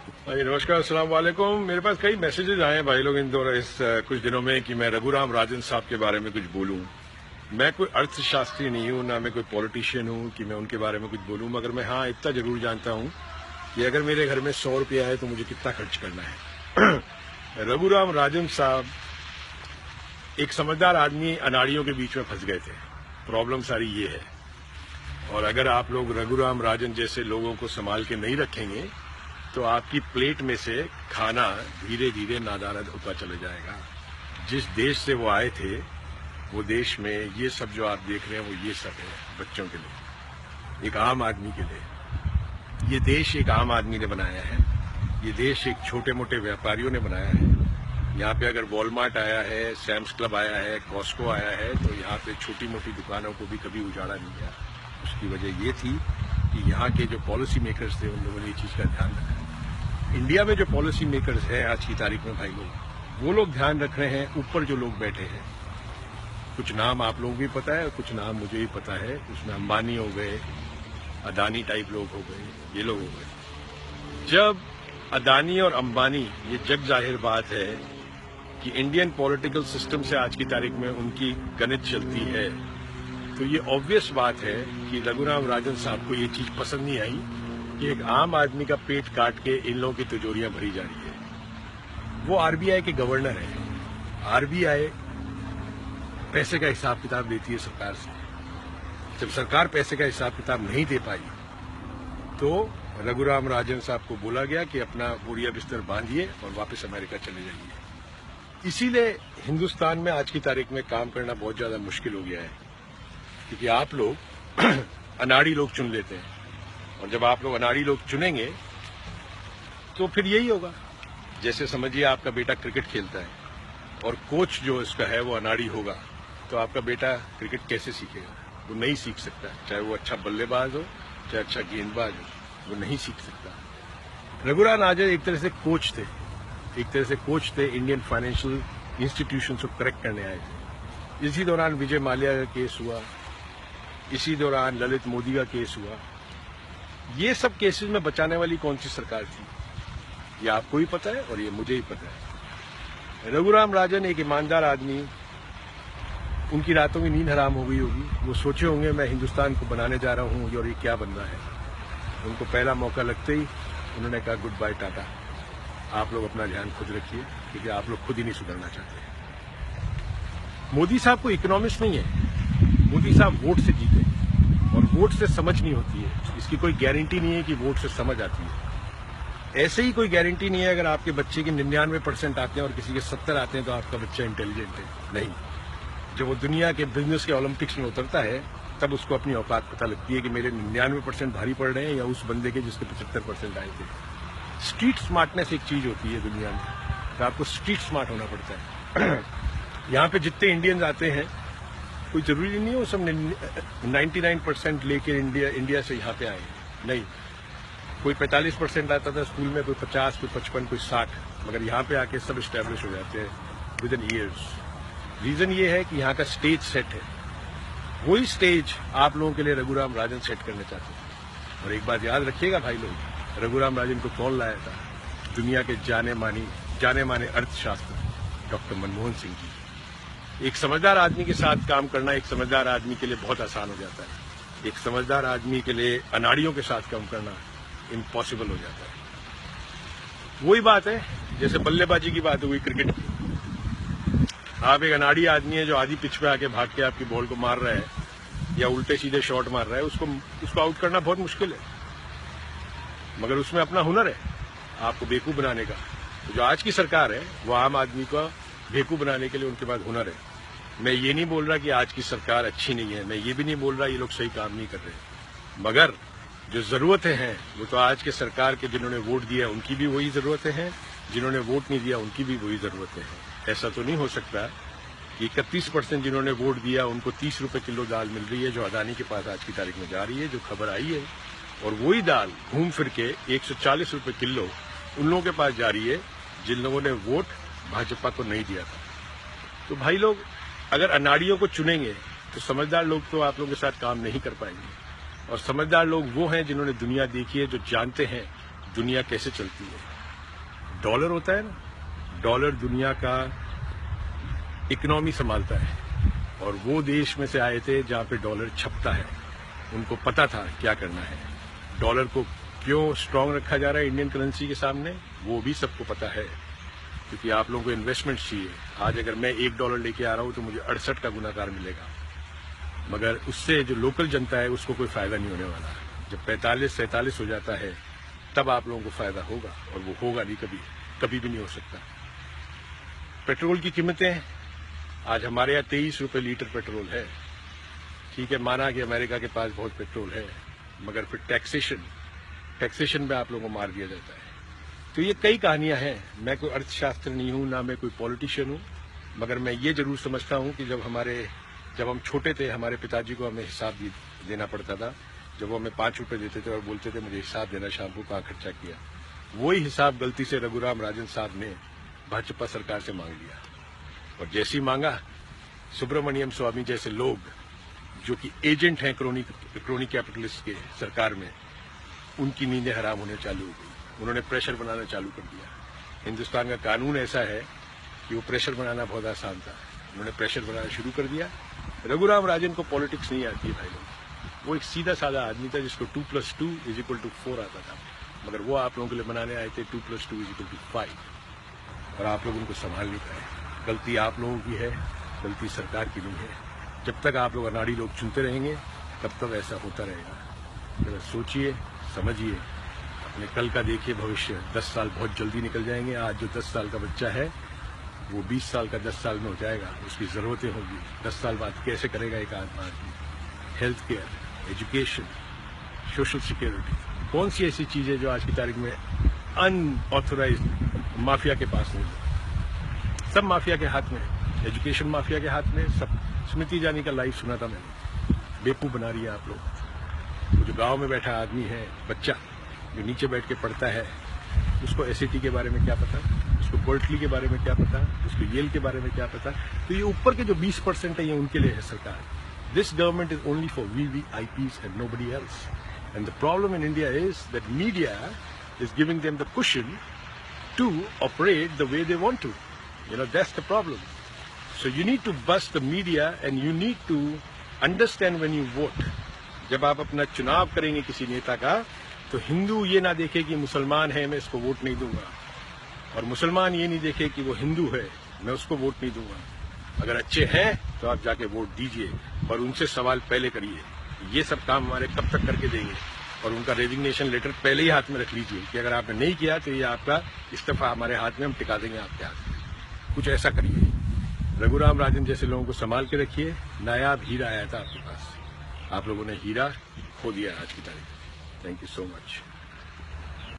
भाई नमस्कार, अस्सलाम वालेकुम। मेरे पास कई मैसेजेस आए हैं भाई लोग इस कुछ दिनों में कि मैं रघुराम राजन साहब के बारे में कुछ बोलूं। मैं कोई अर्थशास्त्री नहीं हूं, ना मैं कोई पॉलिटिशियन हूं कि मैं उनके बारे में कुछ बोलूं, मगर मैं हाँ इतना जरूर जानता हूं कि अगर मेरे घर में 100 रुपया है तो मुझे कितना खर्च करना है। रघुराम राजन साहब एक समझदार आदमी अनाड़ियों के बीच में फंस गए थे। प्रॉब्लम सारी ये है, और अगर आप लोग रघुराम राजन जैसे लोगों को संभाल के नहीं रखेंगे तो आपकी प्लेट में से खाना धीरे धीरे नादारद होता चला जाएगा। जिस देश से वो आए थे वो देश में ये सब जो आप देख रहे हैं वो ये सब है बच्चों के लिए, एक आम आदमी के लिए। ये देश एक आम आदमी ने बनाया है, ये देश एक छोटे मोटे व्यापारियों ने बनाया है। यहाँ पे अगर वॉलमार्ट आया है, सैम्स क्लब आया है, कॉस्को आया है, तो यहाँ पे छोटी मोटी दुकानों को भी कभी उजाड़ा नहीं गया। उसकी वजह ये थी कि यहाँ के जो पॉलिसी मेकर्स थे उन लोगों ने ये चीज का ध्यान रखा। इंडिया में जो पॉलिसी मेकर्स हैं आज की तारीख में भाई लोग, वो लोग ध्यान रख रहे हैं ऊपर जो लोग बैठे हैं। कुछ नाम आप लोगों को भी पता है और कुछ नाम मुझे भी पता है। उसमें अंबानी हो गए, अदानी टाइप लोग हो गए, ये लोग हो गए। जब अदानी और अंबानी, ये जग जाहिर बात है कि इंडियन पॉलिटिकल सिस्टम से आज की तारीख में उनकी गणित चलती है, तो ये ऑब्वियस बात है कि रघुराम राजन साहब को ये चीज पसंद नहीं आई कि एक आम आदमी का पेट काट के इन लोगों की तिजोरियां भरी जा रही है। वो आरबीआई के गवर्नर हैं। आरबीआई पैसे का हिसाब किताब लेती है सरकार से। जब सरकार पैसे का हिसाब किताब नहीं दे पाई तो रघुराम राजन साहब को बोला गया कि अपना बोरिया बिस्तर बांधिए और वापस अमेरिका चले जाइए। इसीलिए हिंदुस्तान में आज की तारीख में काम करना बहुत ज्यादा मुश्किल हो गया है, क्योंकि आप लोग अनाड़ी लोग चुन लेते हैं, और जब आप लोग अनाड़ी लोग चुनेंगे तो फिर यही होगा। जैसे समझिए आपका बेटा क्रिकेट खेलता है और कोच जो इसका है वो अनाड़ी होगा, तो आपका बेटा क्रिकेट कैसे सीखेगा? वो नहीं सीख सकता, चाहे वो अच्छा बल्लेबाज हो चाहे अच्छा गेंदबाज हो, वो नहीं सीख सकता। रघुराम राजन एक तरह से कोच थे, इंडियन फाइनेंशियल इंस्टीट्यूशन को करेक्ट करने आए थे। इसी दौरान विजय माल्या का केस हुआ, इसी दौरान ललित मोदी का केस हुआ। ये सब केसेस में बचाने वाली कौन सी सरकार थी, ये आपको ही पता है और ये मुझे ही पता है। रघुराम राजन एक ईमानदार आदमी, उनकी रातों की नींद हराम हो गई होगी। वो सोचे होंगे मैं हिंदुस्तान को बनाने जा रहा हूं और ये क्या बन रहा है। उनको पहला मौका लगते ही उन्होंने कहा गुड बाय टाटा, आप लोग अपना ध्यान खुद रखिए, क्योंकि आप लोग खुद ही नहीं सुधरना चाहते। मोदी साहब को इकोनॉमिस्ट नहीं है, मोदी साहब वोट से जीते, और वोट से समझ नहीं होती है। इसकी कोई गारंटी नहीं है कि वोट से समझ आती है। ऐसे ही कोई गारंटी नहीं है अगर आपके बच्चे के 99% आते हैं और किसी के 70 आते हैं तो आपका बच्चा इंटेलिजेंट है। नहीं, जब वो दुनिया के बिजनेस के ओलंपिक्स में उतरता है तब उसको अपनी औकात पता लगती है कि मेरे 99% भारी पड़ रहे हैं या उस बंदे के जिसके 75% आए थे। स्ट्रीट स्मार्टनेस एक चीज होती है दुनिया में, तो आपको स्ट्रीट स्मार्ट होना पड़ता है। यहाँ पे जितने इंडियंस आते हैं कोई जरूरी नहीं है वो सब 99% लेके इंडिया से यहाँ पे आए। नहीं, कोई 45% आता था स्कूल में, कोई 50, कोई 55, कोई 60, मगर यहाँ पे आके सब स्टैब्लिश हो जाते हैं विद इन ईयर्स। रीजन ये है कि यहाँ का स्टेज सेट है। वही स्टेज आप लोगों के लिए रघुराम राजन सेट करना चाहते हैं। और एक बात याद रखिएगा भाई लोग, रघुराम राजन को कौन लाया था? दुनिया के जाने माने अर्थशास्त्री डॉक्टर मनमोहन सिंह जी। एक समझदार आदमी के साथ काम करना एक समझदार आदमी के लिए बहुत आसान हो जाता है। एक समझदार आदमी के लिए अनाड़ियों के साथ काम करना इम्पॉसिबल हो जाता है। वही बात है जैसे बल्लेबाजी की बात हुई क्रिकेट की। आप एक अनाड़ी आदमी है जो आधी पिच पे आके भाग के आपकी बॉल को मार रहा है या उल्टे सीधे शॉट मार रहा है, उसको आउट करना बहुत मुश्किल है, मगर उसमें अपना हुनर है आपको बेवकूफ बनाने का। तो जो आज की सरकार है वो आम आदमी को बेवकूफ बनाने के लिए उनके पास हुनर है। मैं ये नहीं बोल रहा कि आज की सरकार अच्छी नहीं है, मैं ये भी नहीं बोल रहा ये लोग सही काम नहीं कर रहे, मगर जो जरूरतें हैं वो तो आज के सरकार के जिन्होंने वोट दिया उनकी भी वही जरूरतें हैं, जिन्होंने वोट नहीं दिया उनकी भी वही जरूरतें हैं। ऐसा तो नहीं हो सकता कि 31% जिन्होंने वोट दिया उनको 30 रुपए किलो दाल मिल रही है जो अदानी के पास आज की तारीख में जा रही है, जो खबर आई है, और वही दाल घूम फिर के 140 रुपए किलो उन लोगों के पास जा रही है जिन लोगों ने वोट भाजपा को नहीं दिया था। तो भाई लोग अगर अनाड़ियों को चुनेंगे तो समझदार लोग तो आप लोगों के साथ काम नहीं कर पाएंगे। और समझदार लोग वो हैं जिन्होंने दुनिया देखी है, जो जानते हैं दुनिया कैसे चलती है। डॉलर होता है ना, डॉलर दुनिया का इकोनॉमी संभालता है, और वो देश में से आए थे जहां पे डॉलर छपता है। उनको पता था क्या करना है। डॉलर को क्यों स्ट्रांग रखा जा रहा है इंडियन करेंसी के सामने, वो भी सबको पता है, क्योंकि आप लोगों को इन्वेस्टमेंट चाहिए। आज अगर मैं $1 लेके आ रहा हूं तो मुझे 68 का गुनाकार मिलेगा, मगर उससे जो लोकल जनता है उसको कोई फायदा नहीं होने वाला। जब 45-47 हो जाता है तब आप लोगों को फायदा होगा, और वो होगा नहीं, कभी भी नहीं हो सकता। पेट्रोल की कीमतें आज हमारे यहाँ 23 रुपए लीटर पेट्रोल है। ठीक है, माना कि अमेरिका के पास बहुत पेट्रोल है, मगर फिर टैक्सेशन में आप लोगों को मार दिया जाता है। तो ये कई कहानियां हैं। मैं कोई अर्थशास्त्र नहीं हूं, ना मैं कोई पॉलिटिशियन हूं, मगर मैं ये जरूर समझता हूं कि जब हम छोटे थे, हमारे पिताजी को हमें हिसाब देना पड़ता था। जब वो हमें 5 रुपए देते थे और बोलते थे मुझे हिसाब देना, शाम को कहाँ खर्चा किया, वही हिसाब गलती से रघुराम राजन साहब ने भाजपा सरकार से मांग लिया। और जैसे ही मांगा, सुब्रमण्यम स्वामी जैसे लोग जो कि एजेंट हैं क्रोनी कैपिटलिस्ट के सरकार में, उनकी नींदें हराम होने चालू हो गई। उन्होंने प्रेशर बनाना चालू कर दिया। हिंदुस्तान का कानून ऐसा है कि वो प्रेशर बनाना बहुत आसान था। उन्होंने प्रेशर बनाना शुरू कर दिया। रघुराम राजन को पॉलिटिक्स नहीं आती है भाई लोग। वो एक सीधा साधा आदमी था जिसको 2+2 = 4 आता था, मगर वो आप लोगों के लिए बनाने आए थे 2+2 = 5, और आप लोग उनको संभाल नहीं पाए। गलती आप लोगों की है, गलती सरकार की नहीं है। जब तक आप लोग अनाड़ी लोग चुनते रहेंगे तब तक ऐसा होता रहेगा। जरा सोचिए, समझिए, अपने कल का देखिए भविष्य। 10 साल बहुत जल्दी निकल जाएंगे। आज जो 10 साल का बच्चा है वो 20 साल का 10 साल में हो जाएगा। उसकी जरूरतें होगी 10 साल बाद कैसे करेगा एक आदमी। Health care, education, social security, कौन सी ऐसी चीज है जो आज की तारीख में अनऑथोराइज्ड माफिया के पास नहीं है? सब माफिया के हाथ में। एजुकेशन माफिया के हाथ में सब। स्मृति ईरानी का लाइव सुना था मैंने। बेवकूफ बना रही है आप लोग। वो जो गांव में बैठा आदमी है, बच्चा जो नीचे बैठ के पढ़ता है, उसको एसएटी के बारे में क्या पता, उसको बर्कली के बारे में क्या पता, उसको येल के बारे में क्या पता। तो ये ऊपर के जो 20% है ये उनके लिए है सरकार। This government is only for VVIPs and nobody else. And the problem in India is that media is giving them the cushion to operate the way they want to. That's the problem. So you need to bust the media and you need to understand when you vote. जब आप अपना चुनाव करेंगे किसी नेता का, तो हिंदू ये ना देखे कि मुसलमान है मैं इसको वोट नहीं दूंगा, और मुसलमान ये नहीं देखे कि वो हिंदू है मैं उसको वोट नहीं दूंगा। अगर अच्छे हैं तो आप जाके वोट दीजिए, और उनसे सवाल पहले करिए। ये सब काम हमारे कब तक करके देंगे, और उनका रेजिग्नेशन लेटर पहले ही हाथ में रख लीजिए कि अगर आपने नहीं किया तो ये आपका इस्तीफा हमारे हाथ में, हम टिका देंगे आपके हाथ में। कुछ ऐसा करिए। रघुराम राजन जैसे लोगों को संभाल के रखिए। नायाब हीरा आया था आपके पास, आप लोगों ने हीरा खो दिया आज की तारीख। Thank you so much.